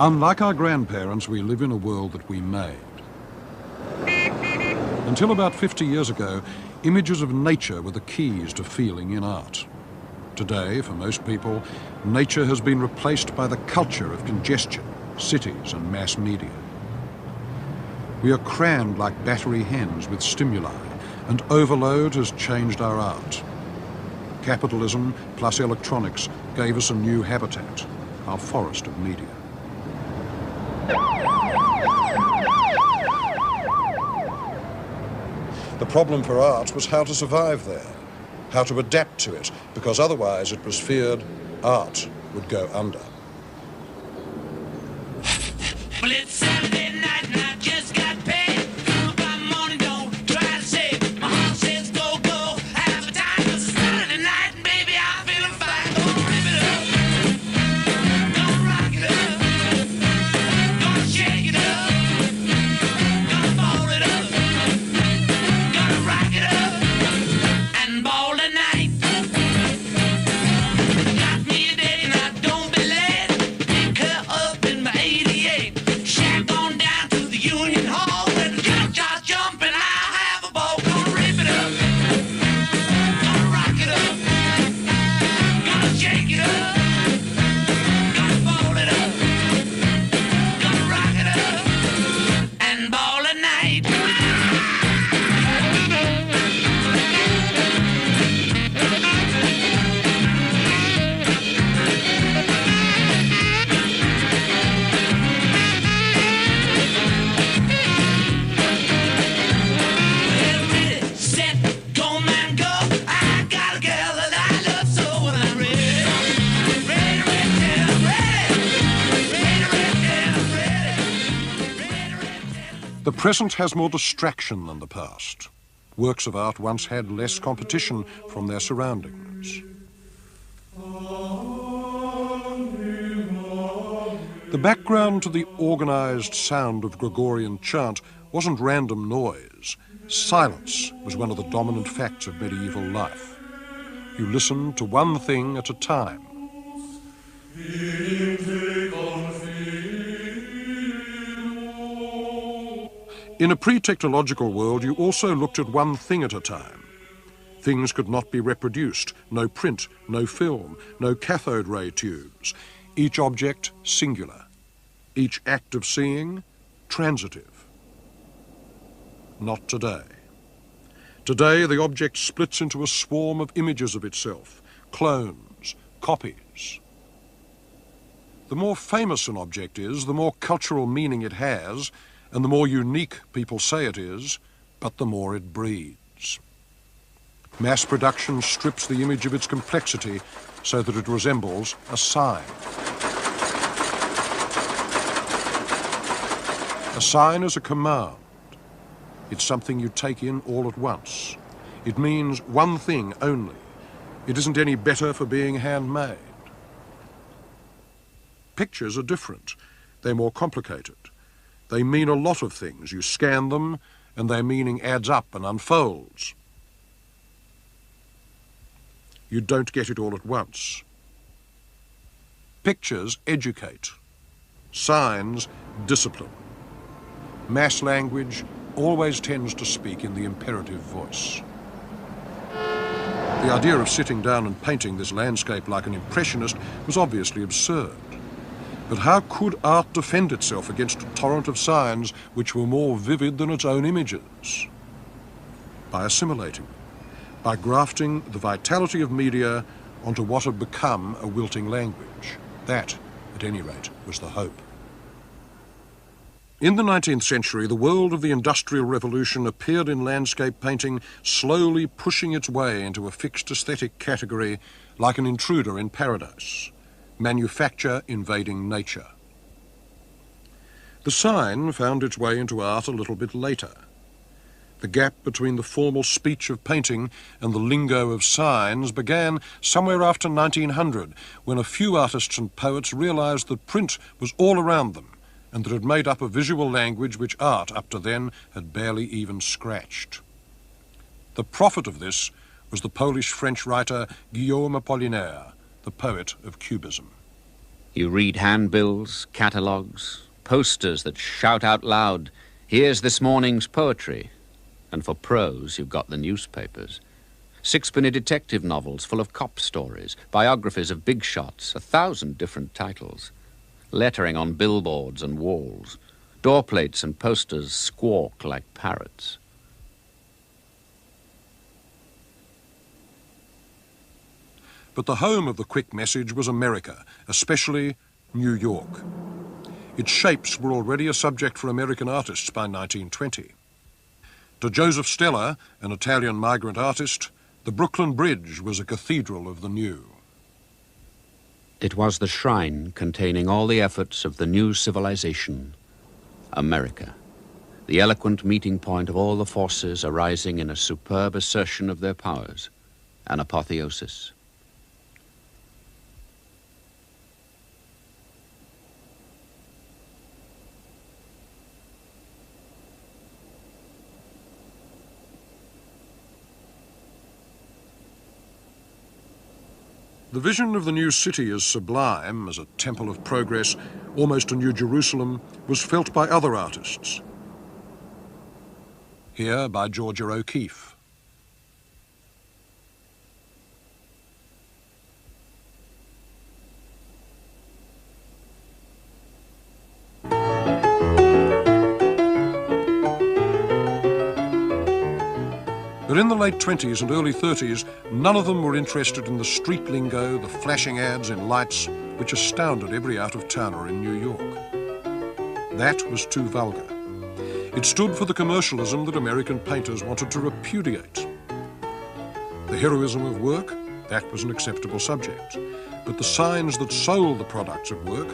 Unlike our grandparents, we live in a world that we made. Until about 50 years ago, images of nature were the keys to feeling in art. Today, for most people, nature has been replaced by the culture of congestion, cities and mass media. We are crammed like battery hens with stimuli, and overload has changed our art. Capitalism plus electronics gave us a new habitat, our forest of media. The problem for art was how to survive there, how to adapt to it, because otherwise it was feared art would go under. Well, it's Saturday night and I just got paid. Come up by morning, don't try to save. My heart says go, go, have a time. 'Cause it's Saturday night and baby, I'm feeling fine. Gonna rip it up, gonna rock it up, gonna shake it up, gonna ball it up, gonna rock it up, and ball tonight. Got me a date and I don't be late. Pick her up in my 88. Shack on down to the Union Hall. When the jump starts jumping, I'll have a ball. Gonna rip it up, gonna rock it up, gonna shake it up, gonna ball it up, gonna rock it up, and ball at night. Ready, set, go, man, go. I got a girl that I love so when I'm ready. Ready, ready, ready, ready, ready. The present has more distraction than the past. Works of art once had less competition from their surroundings. The background to the organised sound of Gregorian chant wasn't random noise. Silence was one of the dominant facts of medieval life. You listened to one thing at a time. In a pre-technological world, you also looked at one thing at a time. Things could not be reproduced. No print, no film, no cathode ray tubes. Each object singular. Each act of seeing transitive. Not today. Today, the object splits into a swarm of images of itself, clones, copies. The more famous an object is, the more cultural meaning it has, and the more unique people say it is, but the more it breeds. Mass production strips the image of its complexity so that it resembles a sign. A sign is a command. It's something you take in all at once. It means one thing only. It isn't any better for being handmade. Pictures are different. They're more complicated. They mean a lot of things. You scan them, and their meaning adds up and unfolds. You don't get it all at once. Pictures educate. Signs discipline. Mass language always tends to speak in the imperative voice. The idea of sitting down and painting this landscape like an impressionist was obviously absurd. But how could art defend itself against a torrent of signs which were more vivid than its own images? By assimilating them, by grafting the vitality of media onto what had become a wilting language. That, at any rate, was the hope. In the 19th century, the world of the Industrial Revolution appeared in landscape painting, slowly pushing its way into a fixed aesthetic category like an intruder in paradise. Manufacture invading nature. The sign found its way into art a little bit later. The gap between the formal speech of painting and the lingo of signs began somewhere after 1900, when a few artists and poets realized that print was all around them and that it made up a visual language which art, up to then, had barely even scratched. The prophet of this was the Polish-French writer Guillaume Apollinaire, the poet of Cubism. You read handbills, catalogues, posters that shout out loud, "Here's this morning's poetry." And for prose, you've got the newspapers. Sixpenny detective novels full of cop stories, biographies of big shots, 1,000 different titles. Lettering on billboards and walls. Door plates and posters squawk like parrots. But the home of the quick message was America, especially New York. Its shapes were already a subject for American artists by 1920. To Joseph Stella, an Italian migrant artist, the Brooklyn Bridge was a cathedral of the new. It was the shrine containing all the efforts of the new civilization, America, the eloquent meeting point of all the forces arising in a superb assertion of their powers, an apotheosis. The vision of the new city as sublime, as a temple of progress, almost a new Jerusalem, was felt by other artists. Here by Georgia O'Keeffe. But in the late 20s and early 30s, none of them were interested in the street lingo, the flashing ads in lights, which astounded every out-of-towner in New York. That was too vulgar. It stood for the commercialism that American painters wanted to repudiate. The heroism of work, that was an acceptable subject. But the signs that sold the products of work,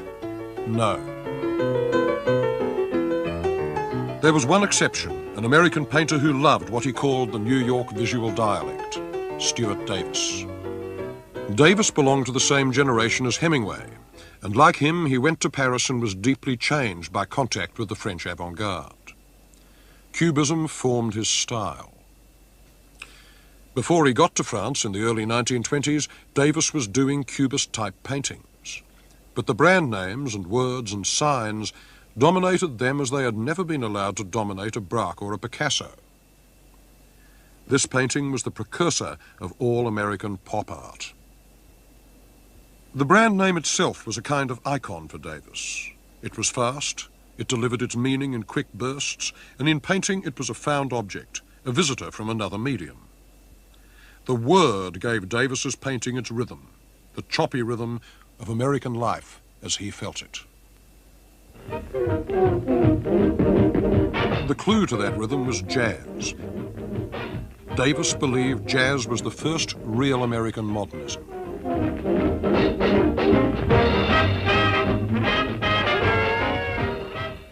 no. There was one exception, an American painter who loved what he called the New York visual dialect, Stuart Davis. Davis belonged to the same generation as Hemingway, and like him, he went to Paris and was deeply changed by contact with the French avant-garde. Cubism formed his style. Before he got to France in the early 1920s, Davis was doing Cubist-type paintings. But the brand names and words and signs dominated them as they had never been allowed to dominate a Braque or a Picasso. This painting was the precursor of all American pop art. The brand name itself was a kind of icon for Davis. It was fast, it delivered its meaning in quick bursts, and in painting it was a found object, a visitor from another medium. The word gave Davis's painting its rhythm, the choppy rhythm of American life as he felt it. The clue to that rhythm was jazz. Davis believed jazz was the first real American modernism.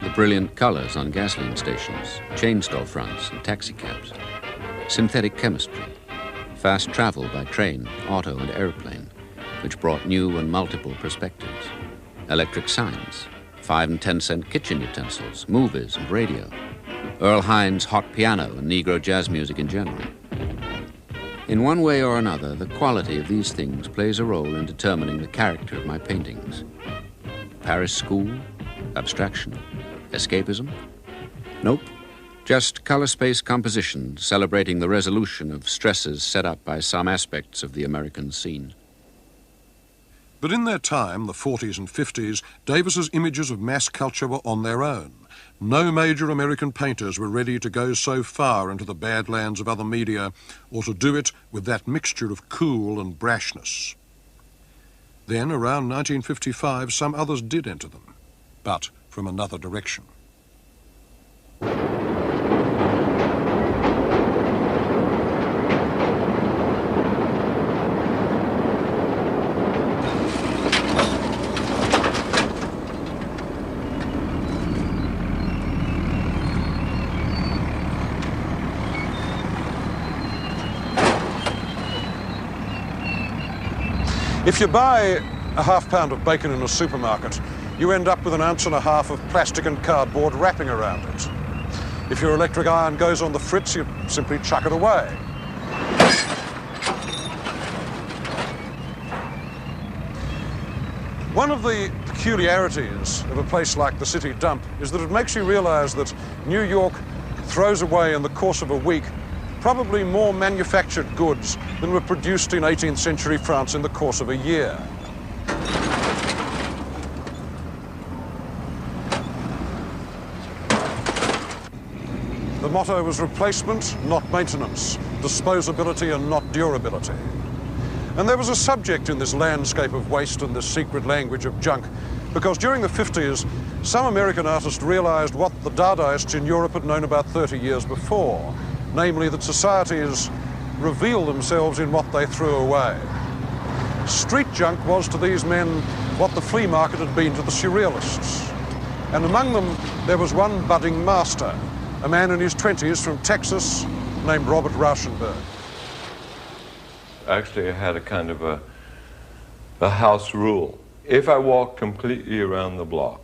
The brilliant colours on gasoline stations, chain store fronts and taxicabs, synthetic chemistry, fast travel by train, auto and airplane, which brought new and multiple perspectives, electric signs, 5 and 10 cent kitchen utensils, movies and radio, Earl Hines' hot piano and Negro jazz music in general. In one way or another, the quality of these things plays a role in determining the character of my paintings. Paris school, abstraction, escapism? Nope, just color space composition celebrating the resolution of stresses set up by some aspects of the American scene. But in their time, the 40s and 50s, Davis's images of mass culture were on their own. No major American painters were ready to go so far into the badlands of other media or to do it with that mixture of cool and brashness. Then, around 1955, some others did enter them, but from another direction. If you buy a half-pound of bacon in a supermarket, you end up with 1.5 ounces of plastic and cardboard wrapping around it. If your electric iron goes on the fritz, you simply chuck it away. One of the peculiarities of a place like the city dump is that it makes you realize that New York throws away in the course of a week probably more manufactured goods than were produced in 18th century France in the course of a year. The motto was replacement, not maintenance, disposability and not durability. And there was a subject in this landscape of waste and this secret language of junk, because during the 50s, some American artists realized what the Dadaists in Europe had known about 30 years before, namely that societies reveal themselves in what they threw away. Street junk was to these men what the flea market had been to the surrealists. And among them, there was one budding master, a man in his 20s from Texas named Robert Rauschenberg. Actually, I had a kind of a house rule. If I walked completely around the block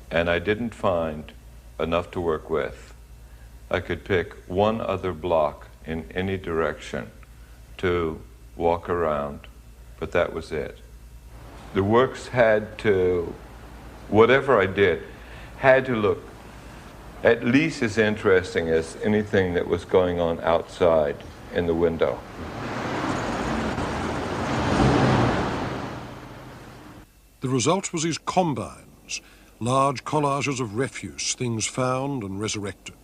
and I didn't find enough to work with, I could pick one other block in any direction to walk around, but that was it. The works had to, whatever I did, had to look at least as interesting as anything that was going on outside in the window. The result was his combines, large collages of refuse, things found and resurrected.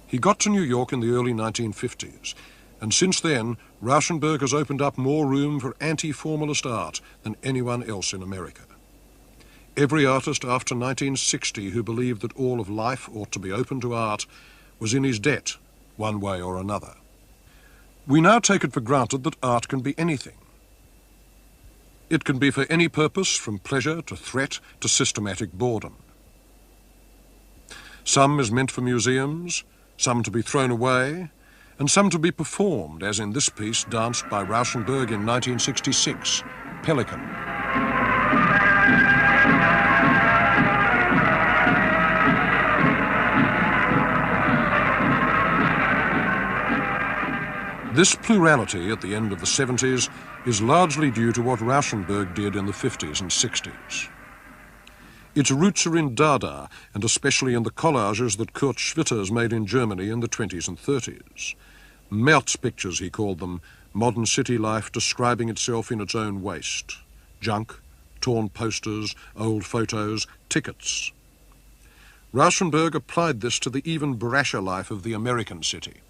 He got to New York in the early 1950s, and since then, Rauschenberg has opened up more room for anti-formalist art than anyone else in America. Every artist after 1960 who believed that all of life ought to be open to art was in his debt, one way or another. We now take it for granted that art can be anything. It can be for any purpose, from pleasure to threat to systematic boredom. Some is meant for museums, some to be thrown away, and some to be performed, as in this piece danced by Rauschenberg in 1966, Pelican. This plurality at the end of the 70s is largely due to what Rauschenberg did in the 50s and 60s. Its roots are in Dada, and especially in the collages that Kurt Schwitters made in Germany in the 20s and 30s. Merz pictures, he called them, modern city life describing itself in its own waste. Junk, torn posters, old photos, tickets. Rauschenberg applied this to the even brasher life of the American city.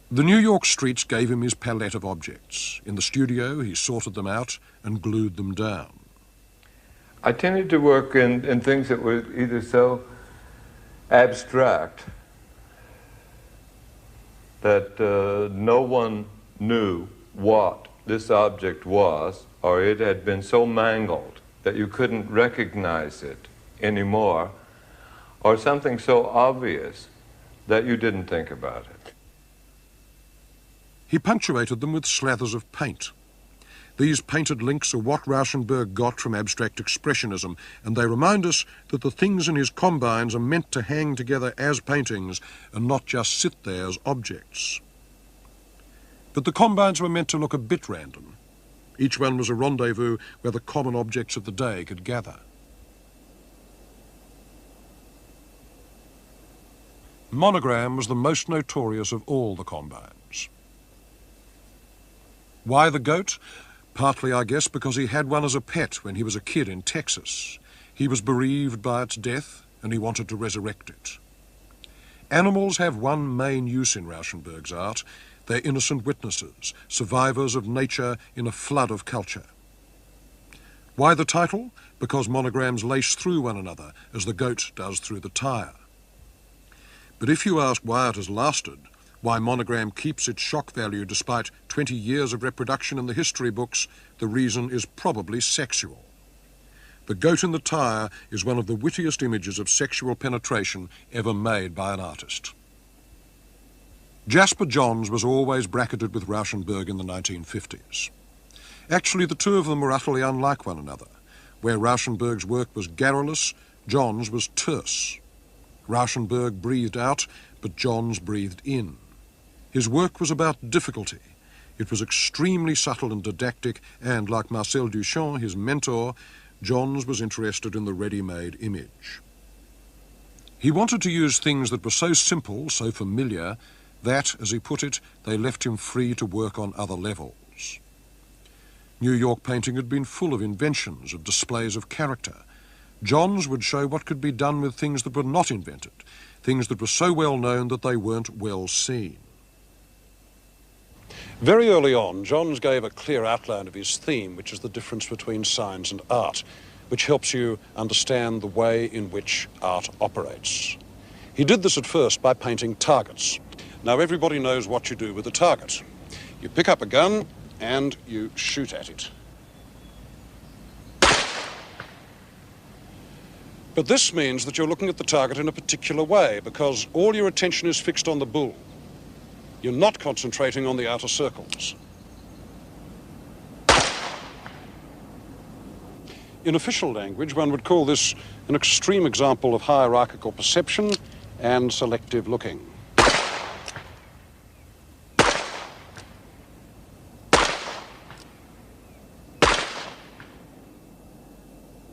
The New York streets gave him his palette of objects. In the studio, he sorted them out and glued them down. I tended to work in things that were either so abstract that no one knew what this object was, or it had been so mangled that you couldn't recognize it anymore, or something so obvious that you didn't think about it. He punctuated them with slathers of paint. These painted links are what Rauschenberg got from abstract expressionism, and they remind us that the things in his combines are meant to hang together as paintings and not just sit there as objects. But the combines were meant to look a bit random. Each one was a rendezvous where the common objects of the day could gather. Monogram was the most notorious of all the combines. Why the goat? Partly, I guess, because he had one as a pet when he was a kid in Texas. He was bereaved by its death, and he wanted to resurrect it. Animals have one main use in Rauschenberg's art. They're innocent witnesses, survivors of nature in a flood of culture. Why the title? Because monograms lace through one another, as the goat does through the tire. But if you ask why it has lasted, why Monogram keeps its shock value despite 20 years of reproduction in the history books, the reason is probably sexual. The goat in the tire is one of the wittiest images of sexual penetration ever made by an artist. Jasper Johns was always bracketed with Rauschenberg in the 1950s. Actually, the two of them were utterly unlike one another. Where Rauschenberg's work was garrulous, Johns was terse. Rauschenberg breathed out, but Johns breathed in. His work was about difficulty. It was extremely subtle and didactic, and like Marcel Duchamp, his mentor, Johns was interested in the ready-made image. He wanted to use things that were so simple, so familiar, that, as he put it, they left him free to work on other levels. New York painting had been full of inventions, of displays of character. Johns would show what could be done with things that were not invented, things that were so well known that they weren't well seen. Very early on, Johns gave a clear outline of his theme, which is the difference between science and art, which helps you understand the way in which art operates. He did this at first by painting targets. Now, everybody knows what you do with a target. You pick up a gun and you shoot at it. But this means that you're looking at the target in a particular way, because all your attention is fixed on the bull. You're not concentrating on the outer circles. In official language, one would call this an extreme example of hierarchical perception and selective looking.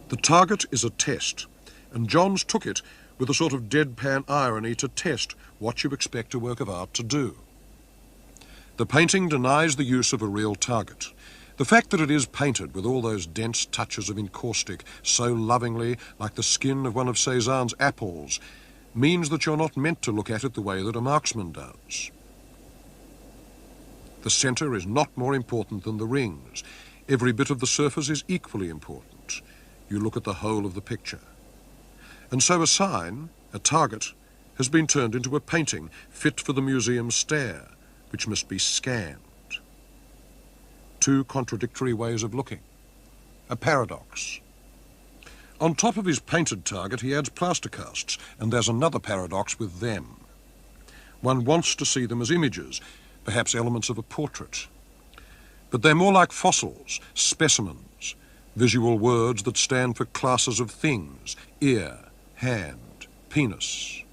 The target is a test, and Johns took it with a sort of deadpan irony to test what you expect a work of art to do. The painting denies the use of a real target. The fact that it is painted with all those dense touches of encaustic so lovingly, like the skin of one of Cézanne's apples, means that you're not meant to look at it the way that a marksman does. The centre is not more important than the rings. Every bit of the surface is equally important. You look at the whole of the picture. And so a sign, a target, has been turned into a painting fit for the museum stare, which must be scanned. Two contradictory ways of looking. A paradox. On top of his painted target, he adds plaster casts, and there's another paradox with them. One wants to see them as images, perhaps elements of a portrait. But they're more like fossils, specimens, visual words that stand for classes of things: ear, hand, penis.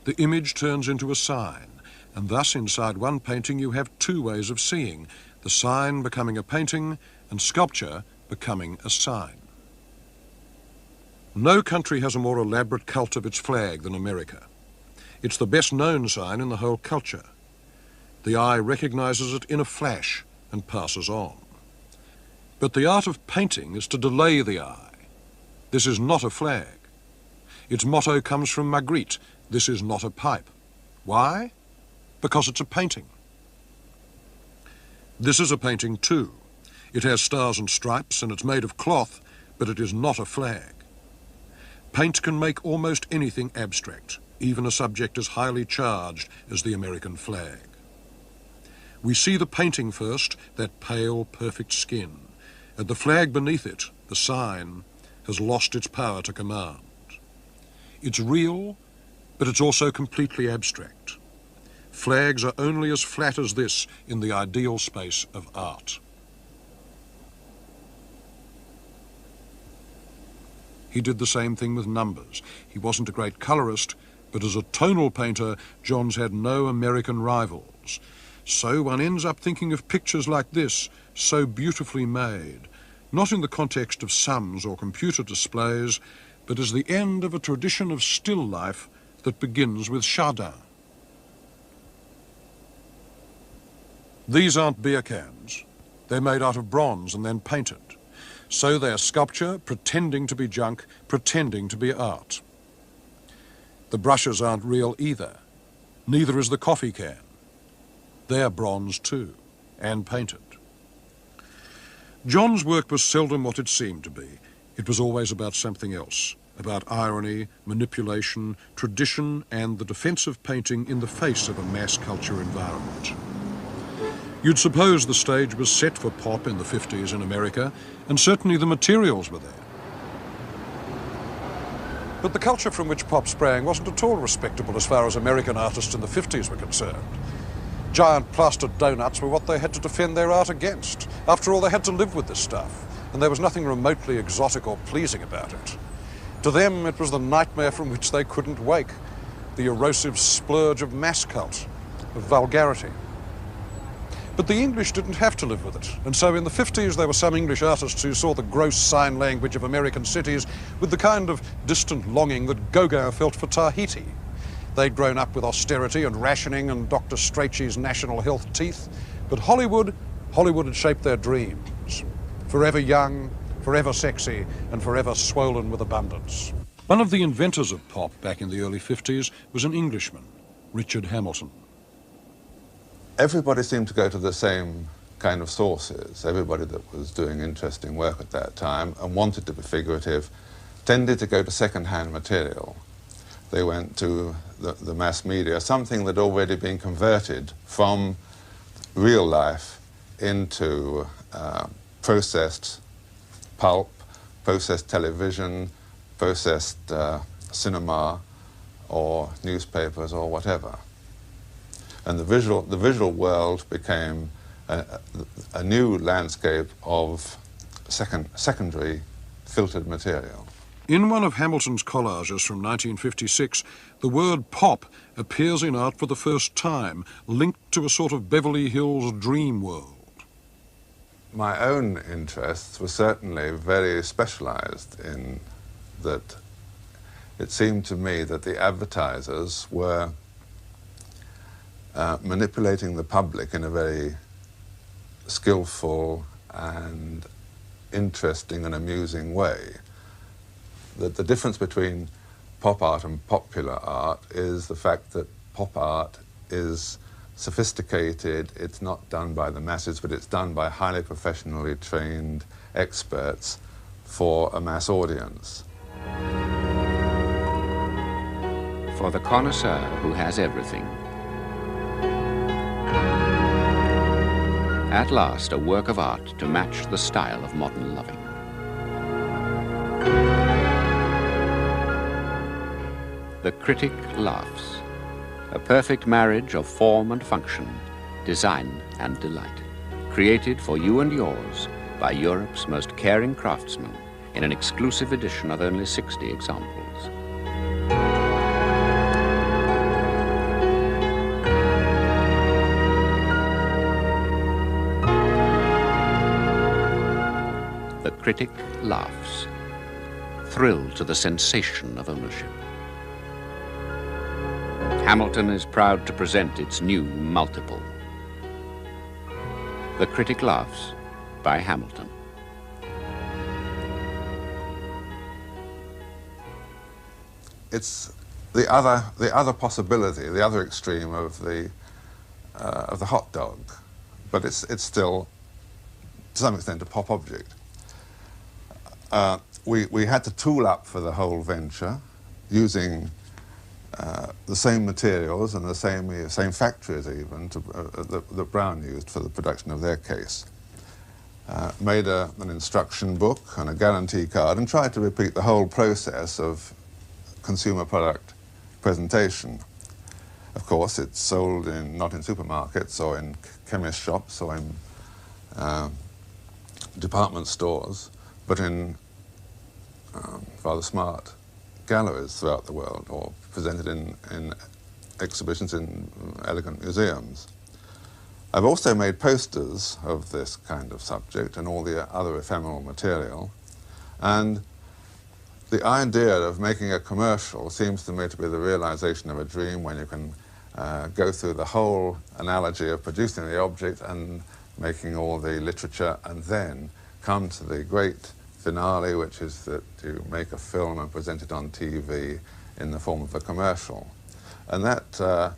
The image turns into a sign, and thus inside one painting you have two ways of seeing, the sign becoming a painting and sculpture becoming a sign. No country has a more elaborate cult of its flag than America. It's the best known sign in the whole culture. The eye recognizes it in a flash and passes on. But the art of painting is to delay the eye. This is not a flag. Its motto comes from Magritte: this is not a pipe. Why? Because it's a painting. This is a painting too. It has stars and stripes and it's made of cloth, but it is not a flag. Paint can make almost anything abstract, even a subject as highly charged as the American flag. We see the painting first, that pale, perfect skin, and the flag beneath it, the sign, has lost its power to command. It's real, but it's also completely abstract. Flags are only as flat as this in the ideal space of art. He did the same thing with numbers. He wasn't a great colorist, but as a tonal painter, Johns had no American rivals. So one ends up thinking of pictures like this, so beautifully made, not in the context of sums or computer displays, but as the end of a tradition of still life that begins with Chardin. These aren't beer cans. They're made out of bronze and then painted. So they're sculpture, pretending to be junk, pretending to be art. The brushes aren't real either. Neither is the coffee can. They're bronze too, and painted. John's work was seldom what it seemed to be. It was always about something else, about irony, manipulation, tradition, and the defense of painting in the face of a mass culture environment. You'd suppose the stage was set for pop in the 50s in America, and certainly the materials were there. But the culture from which pop sprang wasn't at all respectable as far as American artists in the 50s were concerned. Giant plastered donuts were what they had to defend their art against. After all, they had to live with this stuff, and there was nothing remotely exotic or pleasing about it. To them, it was the nightmare from which they couldn't wake, the erosive splurge of mass cult, of vulgarity. But the English didn't have to live with it, and so in the 50s there were some English artists who saw the gross sign language of American cities with the kind of distant longing that Gauguin felt for Tahiti. They'd grown up with austerity and rationing and Dr. Strachey's national health teeth, but Hollywood had shaped their dreams. Forever young, forever sexy, and forever swollen with abundance. One of the inventors of pop back in the early 50s was an Englishman, Richard Hamilton. Everybody seemed to go to the same kind of sources. Everybody that was doing interesting work at that time and wanted to be figurative tended to go to second-hand material. They went to the mass media, something that had already been converted from real life into processed pulp, processed television, processed cinema or newspapers or whatever. And the visual world became a new landscape of secondary filtered material. In one of Hamilton's collages from 1956, the word pop appears in art for the first time, linked to a sort of Beverly Hills dream world. My own interests were certainly very specialized in that. It seemed to me that the advertisers were manipulating the public in a very skillful and interesting and amusing way. That the difference between pop art and popular art is the fact that pop art is sophisticated, it's not done by the masses, but it's done by highly professionally trained experts for a mass audience. For the connoisseur who has everything. At last, a work of art to match the style of modern loving. The critic laughs. A perfect marriage of form and function, design and delight. Created for you and yours by Europe's most caring craftsmen in an exclusive edition of only 60 examples. The critic laughs, thrilled to the sensation of ownership. Hamilton is proud to present its new multiple. The Critic Laughs by Hamilton. It's the other possibility, the other extreme of the hot dog, but it's still to some extent a pop object. We had to tool up for the whole venture using the same materials and the same factories even that Brown used for the production of their case. Made an instruction book and a guarantee card and tried to repeat the whole process of consumer product presentation. Of course, it's sold not in supermarkets or in chemist shops or in department stores, but in rather smart galleries throughout the world, or presented in exhibitions in elegant museums. I've also made posters of this kind of subject and all the other ephemeral material, and the idea of making a commercial seems to me to be the realization of a dream when you can go through the whole analogy of producing the object and making all the literature and then come to the great finale, which is that you make a film and present it on TV in the form of a commercial. And that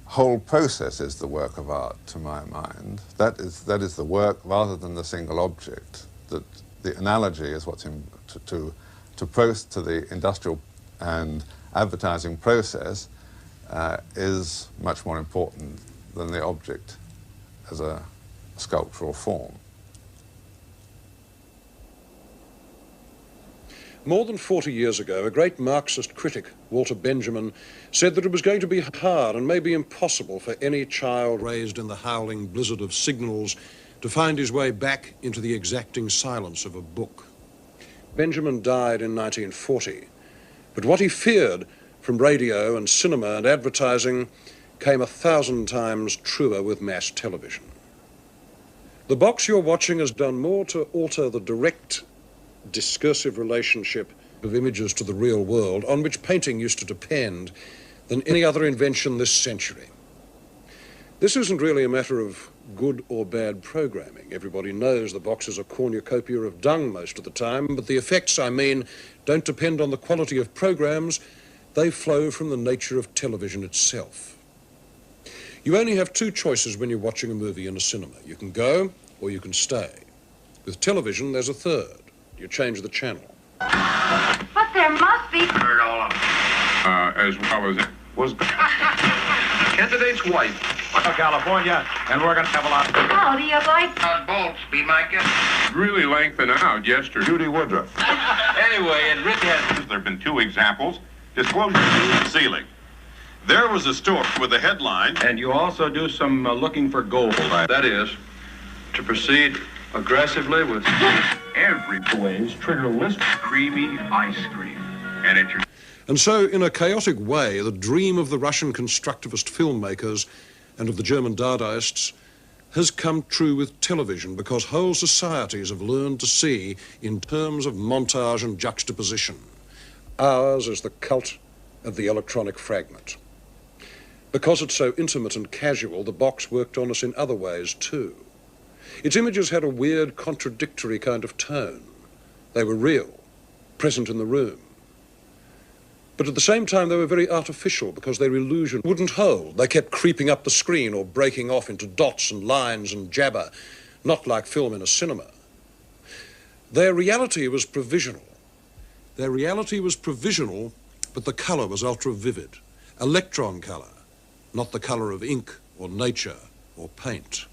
whole process is the work of art, to my mind. That is the work rather than the single object. That the analogy is what's to the industrial and advertising process is much more important than the object as a sculptural form. More than 40 years ago, a great Marxist critic, Walter Benjamin, said that it was going to be hard and maybe impossible for any child raised in the howling blizzard of signals to find his way back into the exacting silence of a book. Benjamin died in 1940, but what he feared from radio and cinema and advertising came 1,000 times truer with mass television. The box you're watching has done more to alter the direct discursive relationship of images to the real world, on which painting used to depend, than any other invention this century. This isn't really a matter of good or bad programming. Everybody knows the box is a cornucopia of dung most of the time, but the effects, I mean, don't depend on the quality of programs. They flow from the nature of television itself. You only have two choices when you're watching a movie in a cinema. You can go or you can stay. With television, there's a third. You change the channel. But there must be. Heard all of it. As well as it was. Candidate's wife. California, and we're going to have a lot of How do you like? Bolts, be my guest. really lengthen out yesterday. Judy Woodruff. Anyway, it really has. There have been two examples. Disclosure and sealing. There was a story with a headline. And you also do some looking for gold. That is, to proceed aggressively with Every boy's trigger list creamy ice cream. And at your And so, in a chaotic way, the dream of the Russian constructivist filmmakers and of the German Dadaists has come true with television, because whole societies have learned to see in terms of montage and juxtaposition. Ours is the cult of the electronic fragment. Because it's so intimate and casual, the box worked on us in other ways too. Its images had a weird, contradictory kind of tone. They were real, present in the room. But at the same time, they were very artificial, because their illusion wouldn't hold. They kept creeping up the screen or breaking off into dots and lines and jabber, not like film in a cinema. Their reality was provisional. Their reality was provisional, but the colour was ultra-vivid. Electron colour, not the colour of ink or nature or paint.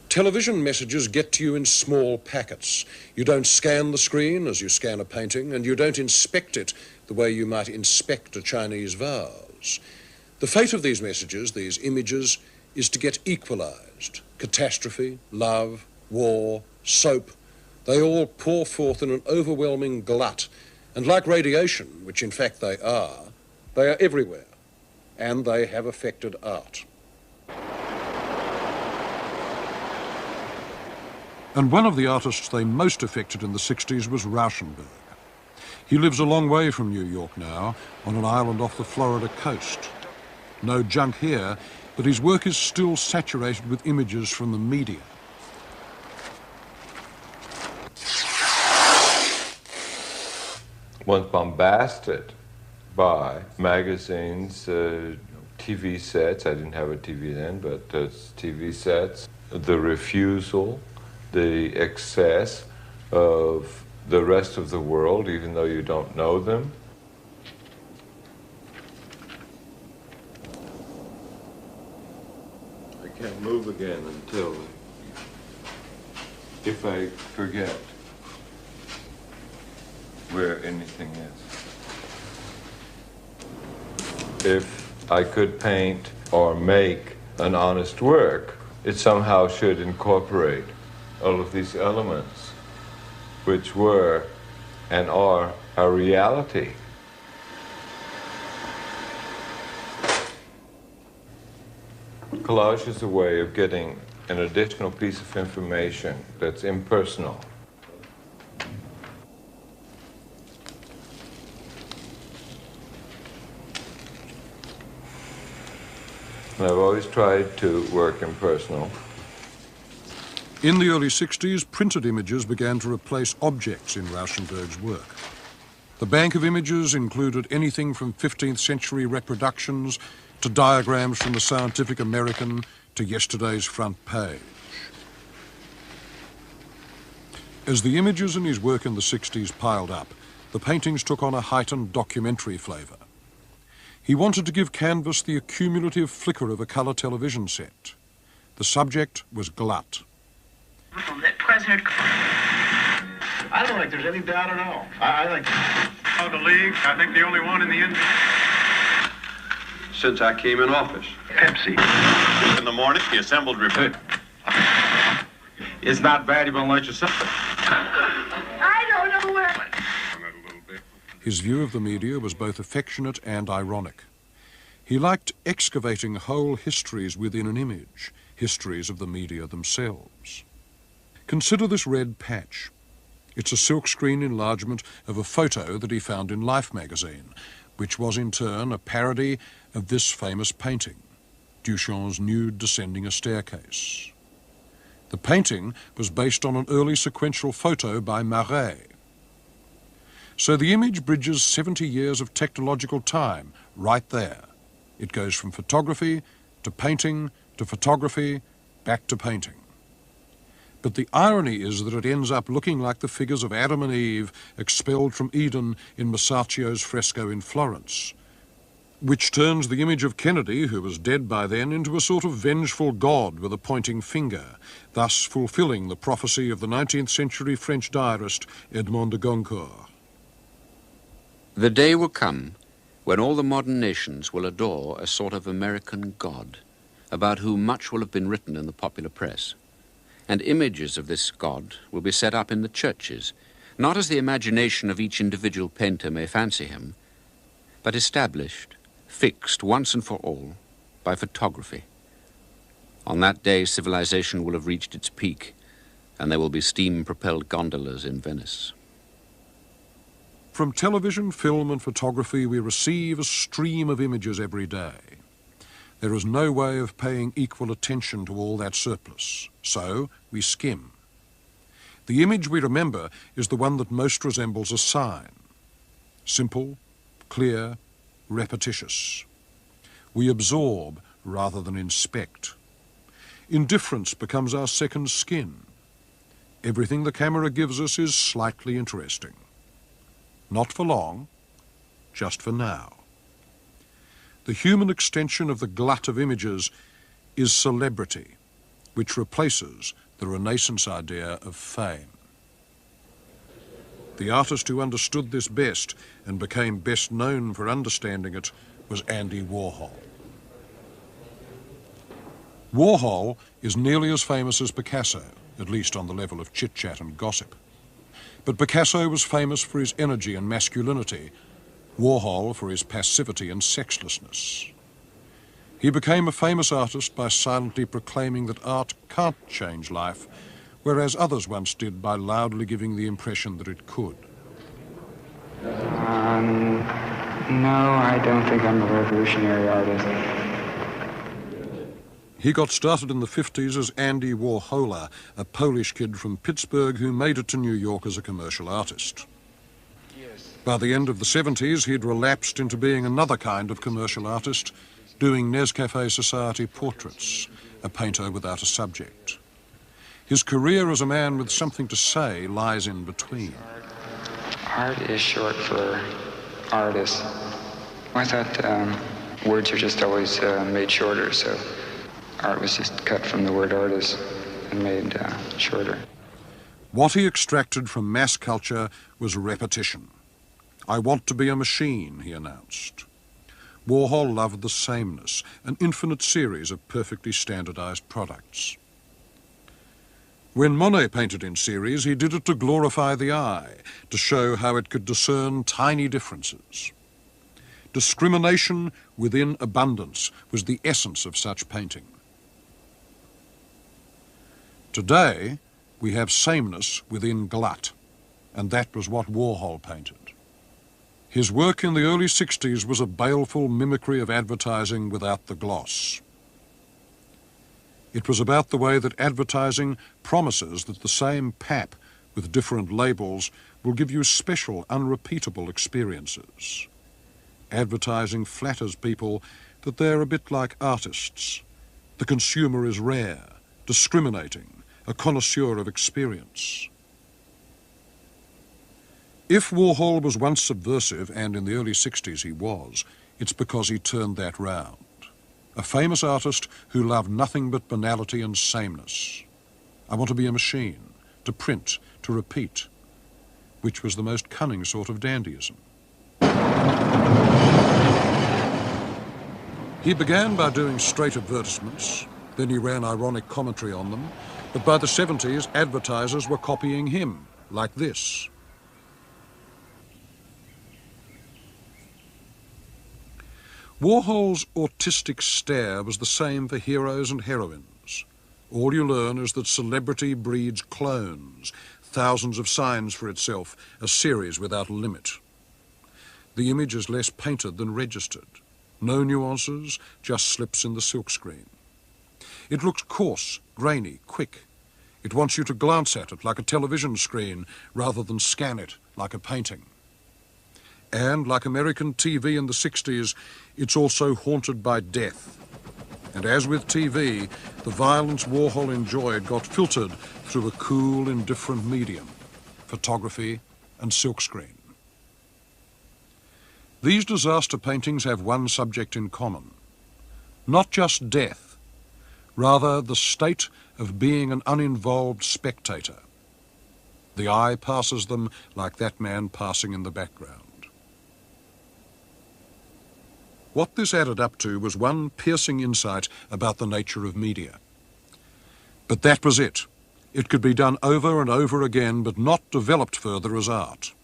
Television messages get to you in small packets. You don't scan the screen as you scan a painting, and you don't inspect it the way you might inspect a Chinese vase. The fate of these messages, these images, is to get equalized. Catastrophe, love, war, soap, they all pour forth in an overwhelming glut. And like radiation, which in fact they are everywhere. And they have affected art. And one of the artists they most affected in the 60s was Rauschenberg. He lives a long way from New York now, on an island off the Florida coast. No junk here, but his work is still saturated with images from the media. Once bombasted by magazines, TV sets. I didn't have a TV then, but TV sets. The refusal, the excess of the rest of the world, even though you don't know them. I can't move again until, if I forget where anything is. If I could paint or make an honest work, it somehow should incorporate all of these elements, which were and are a reality. Collage is a way of getting an additional piece of information that's impersonal. And I've always tried to work impersonal. In the early 60s, printed images began to replace objects in Rauschenberg's work. The bank of images included anything from 15th century reproductions to diagrams from the Scientific American to yesterday's front page. As the images in his work in the 60s piled up, the paintings took on a heightened documentary flavour. He wanted to give canvas the accumulative flicker of a colour television set. The subject was glut. That President... I don't think there's any doubt at all. I think... Oh, the league, I think the only one in the industry. Since I came in office. Pepsi. In the morning, the assembled report. It's not valuable unless you sell it. I don't know where... His view of the media was both affectionate and ironic. He liked excavating whole histories within an image, histories of the media themselves. Consider this red patch. It's a silkscreen enlargement of a photo that he found in Life magazine, which was in turn a parody of this famous painting, Duchamp's nude descending a staircase. The painting was based on an early sequential photo by Marais. So the image bridges 70 years of technological time right there. It goes from photography to painting to photography, back to painting. But the irony is that it ends up looking like the figures of Adam and Eve expelled from Eden in Masaccio's fresco in Florence, which turns the image of Kennedy, who was dead by then, into a sort of vengeful god with a pointing finger, thus fulfilling the prophecy of the 19th century French diarist Edmond de Goncourt. The day will come when all the modern nations will adore a sort of American god, about whom much will have been written in the popular press. And images of this god will be set up in the churches, not as the imagination of each individual painter may fancy him, but established, fixed once and for all, by photography. On that day, civilization will have reached its peak, and there will be steam-propelled gondolas in Venice. From television, film and photography, we receive a stream of images every day. There is no way of paying equal attention to all that surplus, so we skim. The image we remember is the one that most resembles a sign. Simple, clear, repetitious. We absorb rather than inspect. Indifference becomes our second skin. Everything the camera gives us is slightly interesting. Not for long, just for now. The human extension of the glut of images is celebrity, which replaces the Renaissance idea of fame. The artist who understood this best and became best known for understanding it was Andy Warhol. Warhol is nearly as famous as Picasso, at least on the level of chit-chat and gossip. But Picasso was famous for his energy and masculinity, Warhol for his passivity and sexlessness. He became a famous artist by silently proclaiming that art can't change life, whereas others once did by loudly giving the impression that it could. No, I don't think I'm a revolutionary artist. He got started in the 50s as Andy Warhola, a Polish kid from Pittsburgh who made it to New York as a commercial artist. By the end of the 70s, he'd relapsed into being another kind of commercial artist, doing Nescafe Society portraits, a painter without a subject. His career as a man with something to say lies in between. Art is short for artist. I thought words are just always made shorter, so art was just cut from the word artist and made shorter. What he extracted from mass culture was repetition. "I want to be a machine," he announced. Warhol loved the sameness, an infinite series of perfectly standardized products. When Monet painted in series, he did it to glorify the eye, to show how it could discern tiny differences. Discrimination within abundance was the essence of such painting. Today, we have sameness within glut, and that was what Warhol painted. His work in the early 60s was a baleful mimicry of advertising without the gloss. It was about the way that advertising promises that the same pap with different labels will give you special, unrepeatable experiences. Advertising flatters people that they're a bit like artists. The consumer is rare, discriminating, a connoisseur of experience. If Warhol was once subversive, and in the early 60s he was, it's because he turned that round. A famous artist who loved nothing but banality and sameness. I want to be a machine, to print, to repeat, which was the most cunning sort of dandyism. He began by doing straight advertisements, then he ran ironic commentary on them, but by the 70s, advertisers were copying him, like this. Warhol's autistic stare was the same for heroes and heroines. All you learn is that celebrity breeds clones, thousands of signs for itself, a series without a limit. The image is less painted than registered. No nuances, just slips in the silkscreen. It looks coarse, grainy, quick. It wants you to glance at it like a television screen rather than scan it like a painting. And like American TV in the 60s, it's also haunted by death. And as with TV, the violence Warhol enjoyed got filtered through a cool, indifferent medium, photography and silkscreen. These disaster paintings have one subject in common. Not just death, rather the state of being an uninvolved spectator. The eye passes them like that man passing in the background. What this added up to was one piercing insight about the nature of media. But that was it. It could be done over and over again, but not developed further as art.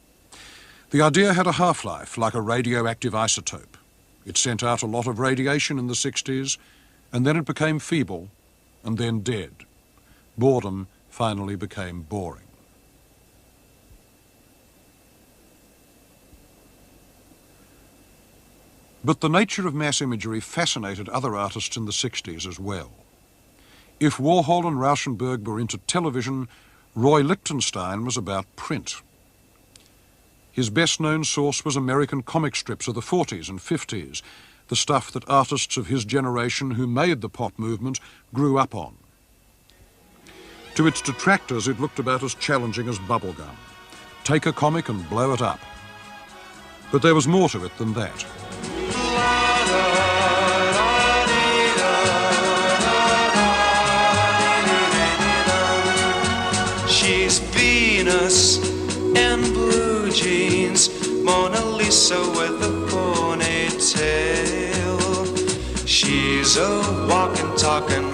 The idea had a half-life, like a radioactive isotope. It sent out a lot of radiation in the 60s, and then it became feeble, and then dead. Boredom finally became boring. But the nature of mass imagery fascinated other artists in the 60s as well. If Warhol and Rauschenberg were into television, Roy Lichtenstein was about print. His best-known source was American comic strips of the 40s and 50s, the stuff that artists of his generation who made the pop movement grew up on. To its detractors, it looked about as challenging as bubblegum. Take a comic and blow it up. But there was more to it than that. She's Venus in blue jeans, Mona Lisa with a ponytail. She's a walking, talking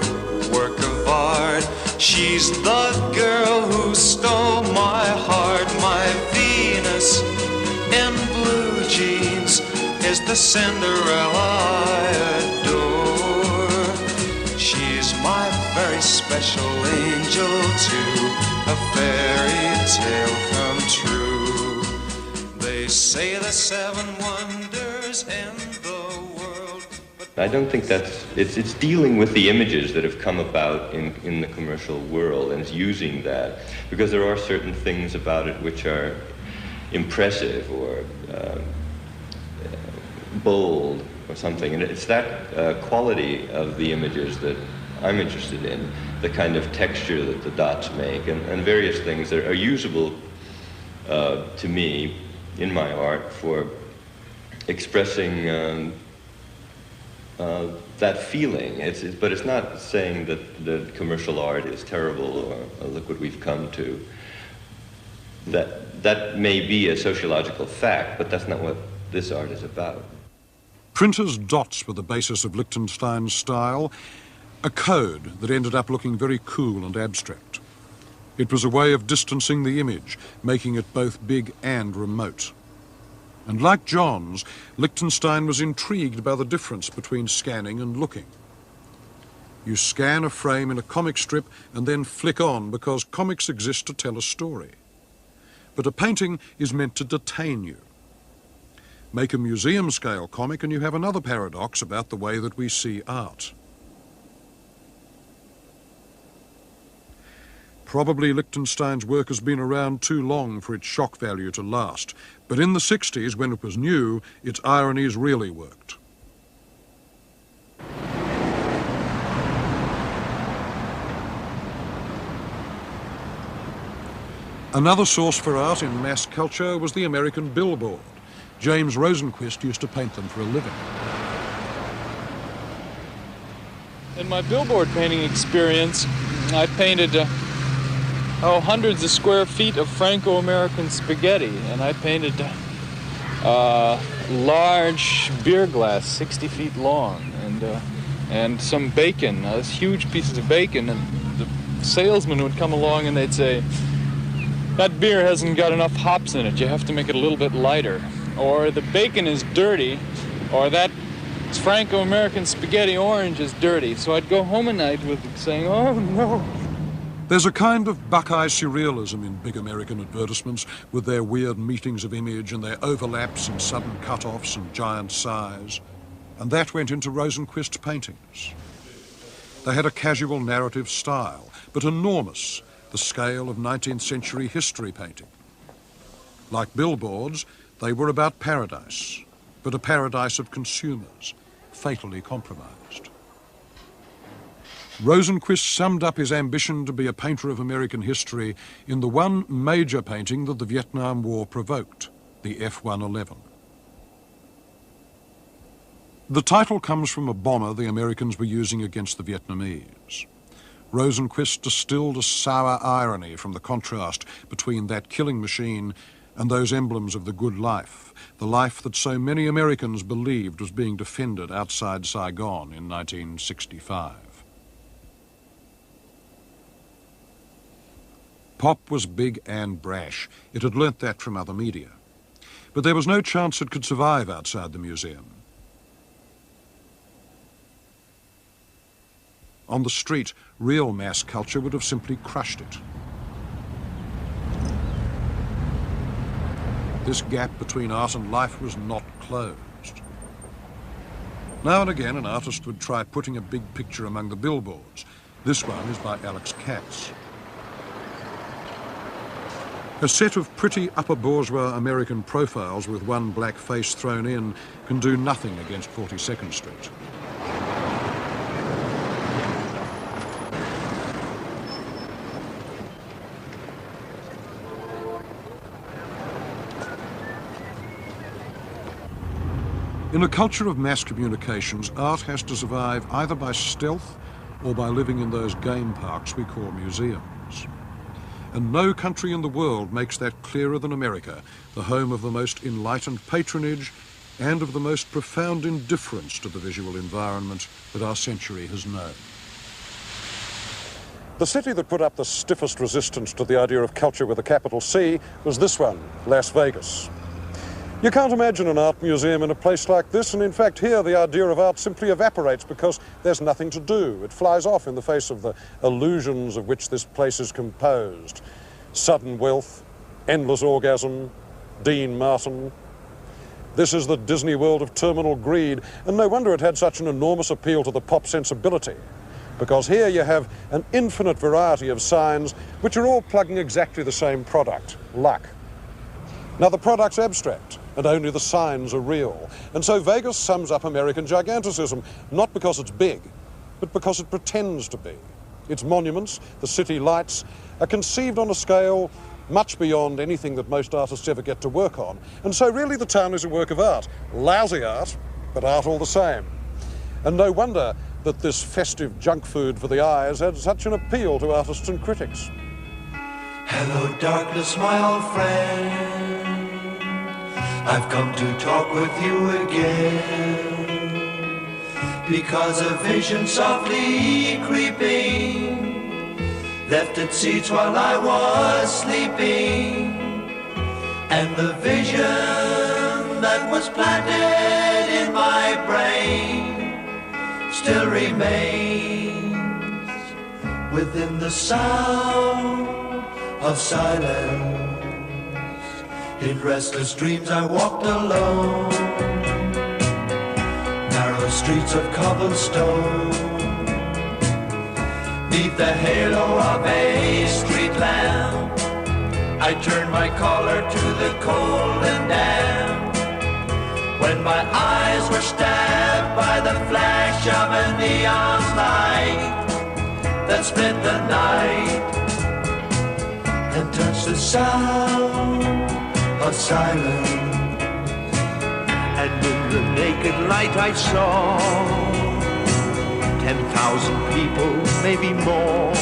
work of art. She's the girl who stole my heart. My Venus in blue jeans is the Cinderella I adore. She's my very special angel too, a fairy tale come true. They say the 7 wonders in the world. I don't think it's dealing with the images that have come about in the commercial world and using that, because there are certain things about it which are impressive or bold or something, and it's that quality of the images that I'm interested in, the kind of texture that the dots make, and various things that are usable to me in my art for expressing that feeling. But it's not saying that commercial art is terrible or look what we've come to. That may be a sociological fact, but that's not what this art is about. Printer's dots were the basis of Lichtenstein's style, a code that ended up looking very cool and abstract. It was a way of distancing the image, making it both big and remote. And like Johns, Lichtenstein was intrigued by the difference between scanning and looking. You scan a frame in a comic strip and then flick on because comics exist to tell a story. But a painting is meant to detain you. Make a museum-scale comic and you have another paradox about the way that we see art. Probably Lichtenstein's work has been around too long for its shock value to last, but in the 60s, when it was new, its ironies really worked. Another source for art in mass culture was the American billboard. James Rosenquist used to paint them for a living. In my billboard painting experience, I painted hundreds of square feet of Franco-American spaghetti, and I painted large beer glass, 60 feet long, and some bacon, huge pieces of bacon, and the salesman would come along and they'd say, "That beer hasn't got enough hops in it, you have to make it a little bit lighter," or "The bacon is dirty," or "That It's Franco-American spaghetti orange is dirty, so I'd go home at night with it saying, oh no. There's a kind of Buckeye surrealism in big American advertisements, with their weird meetings of image and their overlaps and sudden cut-offs and giant sighs. And that went into Rosenquist's paintings. They had a casual narrative style, but enormous, the scale of 19th century history painting. Like billboards, they were about paradise, but a paradise of consumers, fatally compromised. Rosenquist summed up his ambition to be a painter of American history in the one major painting that the Vietnam War provoked, the F-111. The title comes from a bomber the Americans were using against the Vietnamese. Rosenquist distilled a sour irony from the contrast between that killing machine and those emblems of the good life, the life that so many Americans believed was being defended outside Saigon in 1965. Pop was big and brash. It had learnt that from other media. But there was no chance it could survive outside the museum. On the street, real mass culture would have simply crushed it. This gap between art and life was not closed. Now and again, an artist would try putting a big picture among the billboards. This one is by Alex Katz. A set of pretty upper bourgeois American profiles with one black face thrown in can do nothing against 42nd Street. In a culture of mass communications, art has to survive either by stealth or by living in those game parks we call museums. And no country in the world makes that clearer than America, the home of the most enlightened patronage and of the most profound indifference to the visual environment that our century has known. The city that put up the stiffest resistance to the idea of culture with a capital C was this one, Las Vegas. You can't imagine an art museum in a place like this, and in fact here the idea of art simply evaporates because there's nothing to do. It flies off in the face of the illusions of which this place is composed. Sudden wealth, endless orgasm, Dean Martin. This is the Disney world of terminal greed, and no wonder it had such an enormous appeal to the pop sensibility, because here you have an infinite variety of signs which are all plugging exactly the same product, luck. Now the product's abstract, and only the signs are real. And so Vegas sums up American giganticism, not because it's big, but because it pretends to be. Its monuments, the city lights, are conceived on a scale much beyond anything that most artists ever get to work on. And so really the town is a work of art. Lousy art, but art all the same. And no wonder that this festive junk food for the eyes had such an appeal to artists and critics. Hello, darkness, my old friend. I've come to talk with you again, because a vision softly creeping left its seats while I was sleeping, and the vision that was planted in my brain still remains within the sound of silence. In restless dreams I walked alone, narrow streets of cobblestone, neath the halo of a street lamp. I turned my collar to the cold and damp, when my eyes were stabbed by the flash of a neon light that split the night and touched the sound of silence. And in the naked light I saw 10,000 people, maybe more,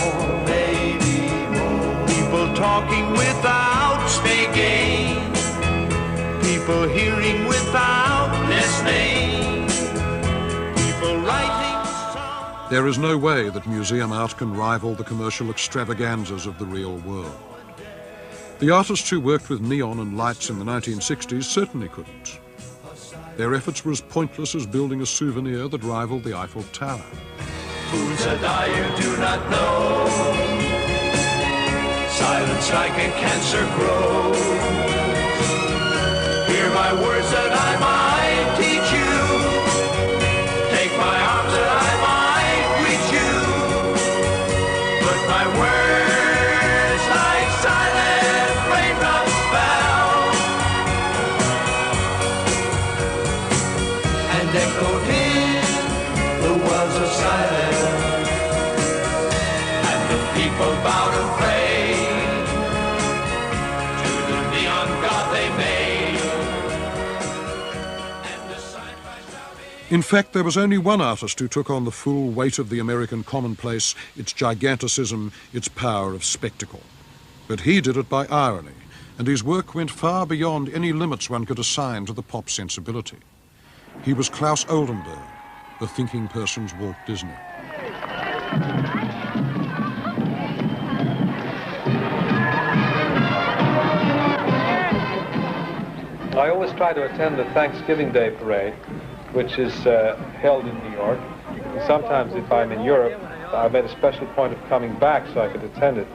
people talking without speaking, people hearing without listening, people writing songs. There is no way that museum art can rival the commercial extravaganzas of the real world. The artists who worked with neon and lights in the 1960s certainly couldn't. Their efforts were as pointless as building a souvenir that rivaled the Eiffel Tower. Who's a die you do not know? Silence like a cancer grows. Hear my words that I might teach you. Take my arms that I might reach you. Put my words like silent raindrops fell and echoed in the wells of silence. And the people bowed and prayed to the neon god they made. And the sign flashed out. In fact, there was only one artist who took on the full weight of the American commonplace, its giganticism, its power of spectacle. But he did it by irony, and his work went far beyond any limits one could assign to the pop sensibility. He was Klaus Oldenburg, the thinking person's Walt Disney. I always try to attend the Thanksgiving Day Parade, which is held in New York. Sometimes if I'm in Europe, I made a special point of coming back so I could attend it.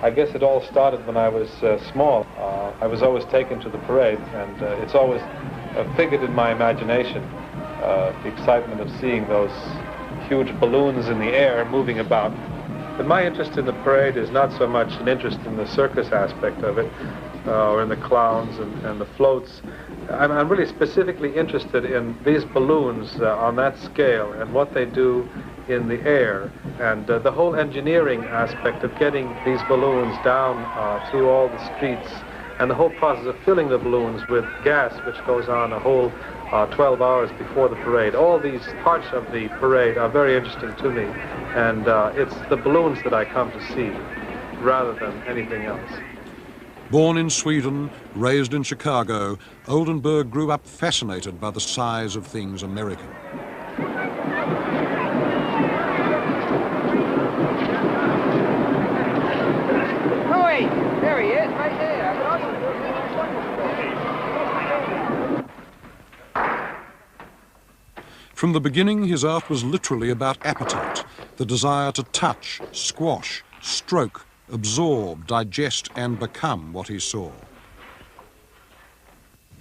I guess it all started when I was small. I was always taken to the parade, and it's always figured in my imagination, the excitement of seeing those huge balloons in the air moving about. But my interest in the parade is not so much an interest in the circus aspect of it, or in the clowns and the floats. I'm really specifically interested in these balloons on that scale and what they do in the air, and the whole engineering aspect of getting these balloons down through all the streets, and the whole process of filling the balloons with gas, which goes on a whole 12 hours before the parade. All these parts of the parade are very interesting to me, and it's the balloons that I come to see rather than anything else. Born in Sweden, raised in Chicago, Oldenburg grew up fascinated by the size of things American. Oh, wait, there he is, right there. From the beginning, his art was literally about appetite, the desire to touch, squash, stroke, absorb, digest, and become what he saw.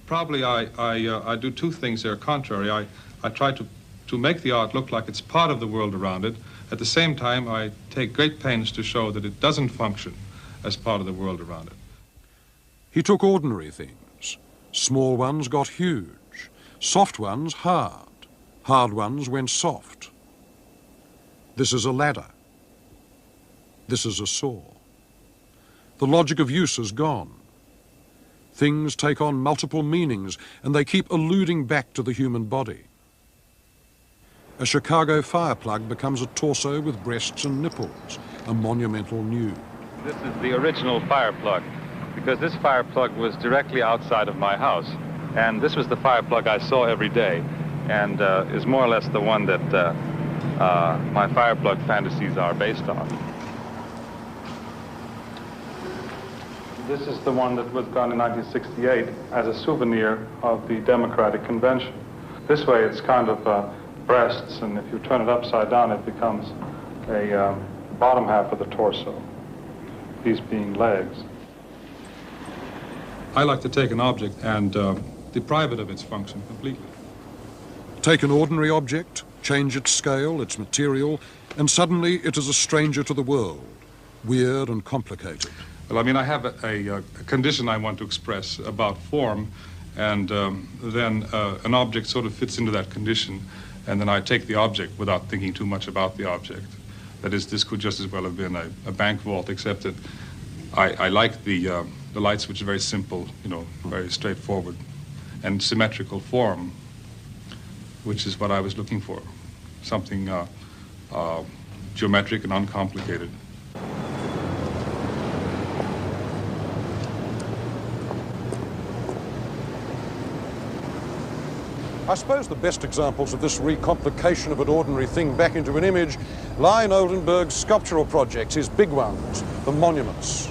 Probably I do two things that are contrary. I try to make the art look like it's part of the world around it. At the same time, I take great pains to show that it doesn't function as part of the world around it. He took ordinary things. Small ones got huge. Soft ones hard. Hard ones went soft. This is a ladder. This is a saw. The logic of use is gone. Things take on multiple meanings, and they keep alluding back to the human body. A Chicago fire plug becomes a torso with breasts and nipples, a monumental nude. This is the original fire plug, because this fire plug was directly outside of my house. And this was the fire plug I saw every day, and is more or less the one that my fire plug fantasies are based on. This is the one that was done in 1968 as a souvenir of the Democratic Convention. This way it's kind of breasts, and if you turn it upside down it becomes a bottom half of the torso, these being legs. I like to take an object and deprive it of its function completely. Take an ordinary object, change its scale, its material, and suddenly it is a stranger to the world, weird and complicated. Well, I mean, I have a condition I want to express about form, and then an object sort of fits into that condition, and then I take the object without thinking too much about the object. That is, this could just as well have been a bank vault, except that I like the lights, which are very simple, you know, very straightforward, and symmetrical form, which is what I was looking for, something geometric and uncomplicated. I suppose the best examples of this recomplication of an ordinary thing back into an image lie in Oldenburg's sculptural projects, his big ones, the monuments.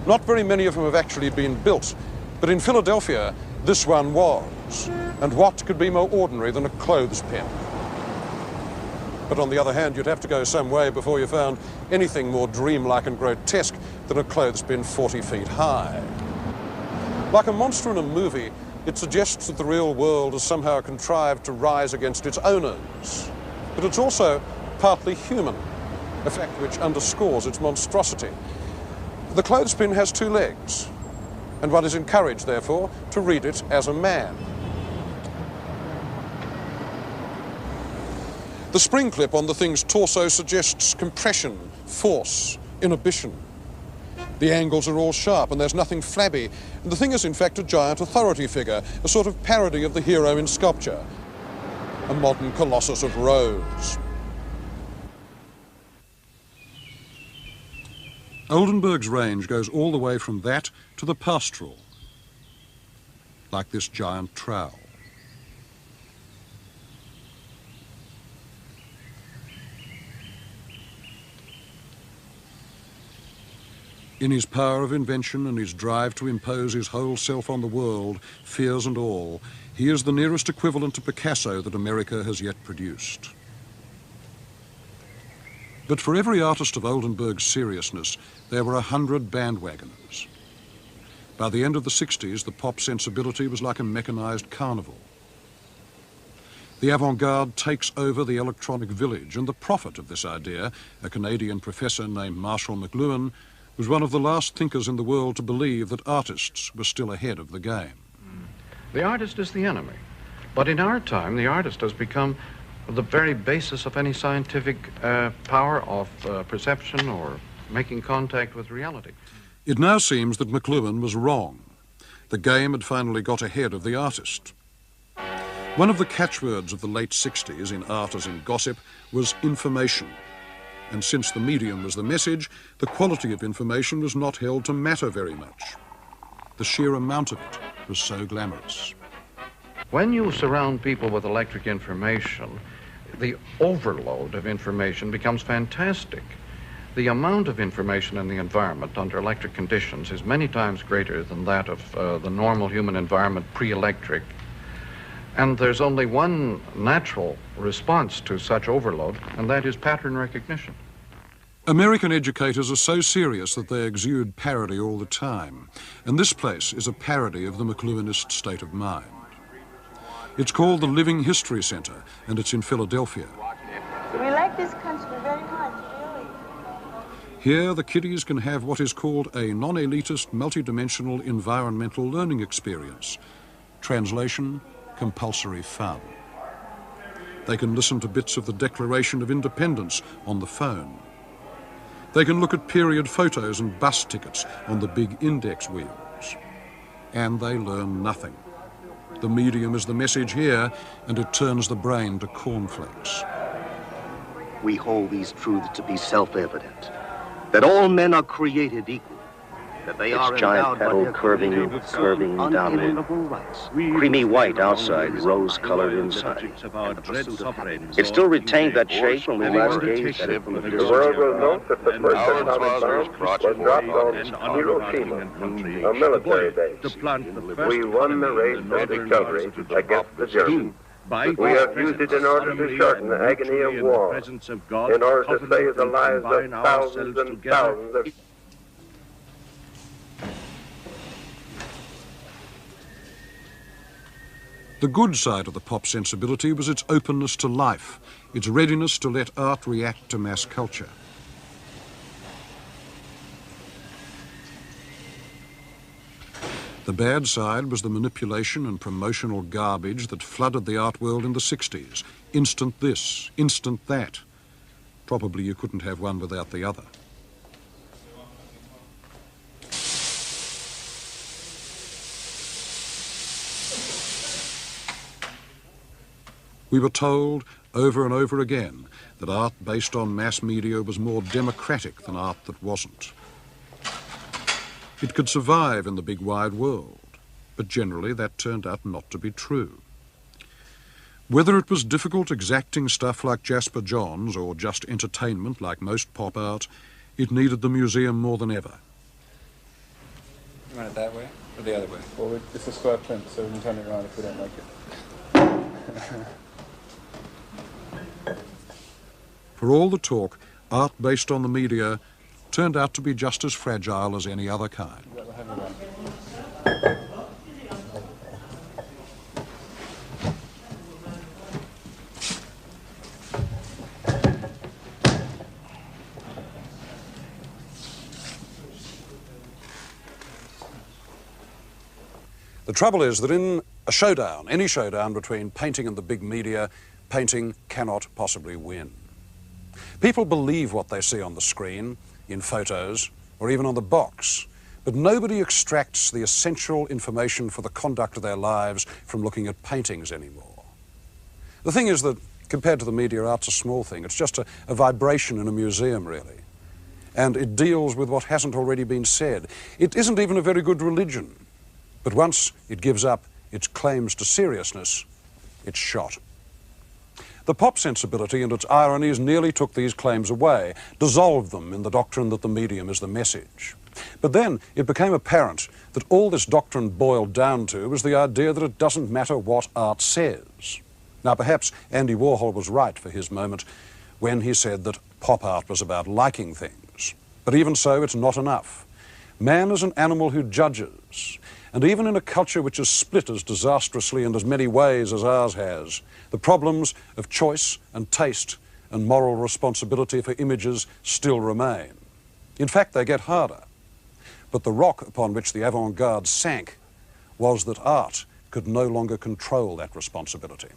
Not very many of them have actually been built, but in Philadelphia, this one was. And what could be more ordinary than a clothespin? But on the other hand, you'd have to go some way before you found anything more dreamlike and grotesque than a clothespin 40 feet high. Like a monster in a movie, it suggests that the real world has somehow contrived to rise against its owners. But it's also partly human, a fact which underscores its monstrosity. The clothespin has 2 legs, and one is encouraged, therefore, to read it as a man. The spring clip on the thing's torso suggests compression, force, inhibition. The angles are all sharp and there's nothing flabby. And the thing is, in fact, a giant authority figure, a sort of parody of the hero in sculpture, a modern Colossus of Rhodes. Oldenburg's range goes all the way from that to the pastoral, like this giant trowel. In his power of invention and his drive to impose his whole self on the world, fears and all, he is the nearest equivalent to Picasso that America has yet produced. But for every artist of Oldenburg's seriousness, there were 100 bandwagoners. By the end of the 60s, the pop sensibility was like a mechanized carnival. The avant-garde takes over the electronic village, and the prophet of this idea, a Canadian professor named Marshall McLuhan, was one of the last thinkers in the world to believe that artists were still ahead of the game. The artist is the enemy. But in our time, the artist has become the very basis of any scientific power of perception or making contact with reality. It now seems that McLuhan was wrong. The game had finally got ahead of the artist. One of the catchwords of the late 60s in art as in gossip was information. And since the medium was the message, the quality of information was not held to matter very much. The sheer amount of it was so glamorous. When you surround people with electric information, the overload of information becomes fantastic. The amount of information in the environment under electric conditions is many times greater than that of the normal human environment pre-electric. And there's only one natural response to such overload, and that is pattern recognition. American educators are so serious that they exude parody all the time, and this place is a parody of the McLuhanist state of mind. It's called the Living History Center, and it's in Philadelphia. We like this country very much, really. Here, the kiddies can have what is called a non-elitist, multidimensional environmental learning experience. Translation: compulsory fun. They can listen to bits of the Declaration of Independence on the phone. They can look at period photos and bus tickets on the big index wheels. And they learn nothing. The medium is the message here, and it turns the brain to cornflakes. We hold these truths to be self-evident, that all men are created equal, that they are giant petal curving down. Creamy white outside, rose-colored inside. It still retained that shape when we last gazed at it from a distance. The world will note that the first atomic bomb was dropped on Hiroshima, a military base. We won the race of discovery against the Germans. We have used it in order to shorten the agony of war, in order to save the lives of thousands and thousands of... The good side of the pop sensibility was its openness to life, its readiness to let art react to mass culture. The bad side was the manipulation and promotional garbage that flooded the art world in the 60s. Instant this, instant that. Probably you couldn't have one without the other. We were told over and over again that art based on mass media was more democratic than art that wasn't. It could survive in the big wide world, but generally that turned out not to be true. Whether it was difficult exacting stuff like Jasper Johns or just entertainment like most pop art, it needed the museum more than ever. You want it that way or the other way? Well, it's a square print, so we can turn it around if we don't like it. For all the talk, art based on the media turned out to be just as fragile as any other kind. The trouble is that in a showdown, any showdown between painting and the big media, painting cannot possibly win. People believe what they see on the screen, in photos, or even on the box, but nobody extracts the essential information for the conduct of their lives from looking at paintings anymore. The thing is that, compared to the media, art's a small thing. It's just a vibration in a museum, really. And it deals with what hasn't already been said. It isn't even a very good religion. But once it gives up its claims to seriousness, it's shot. The pop sensibility and its ironies nearly took these claims away, dissolved them in the doctrine that the medium is the message. But then it became apparent that all this doctrine boiled down to was the idea that it doesn't matter what art says. Now, perhaps Andy Warhol was right for his moment when he said that pop art was about liking things. But even so, it's not enough. Man is an animal who judges. And even in a culture which is split as disastrously in as many ways as ours has, the problems of choice and taste and moral responsibility for images still remain. In fact, they get harder. But the rock upon which the avant-garde sank was that art could no longer control that responsibility.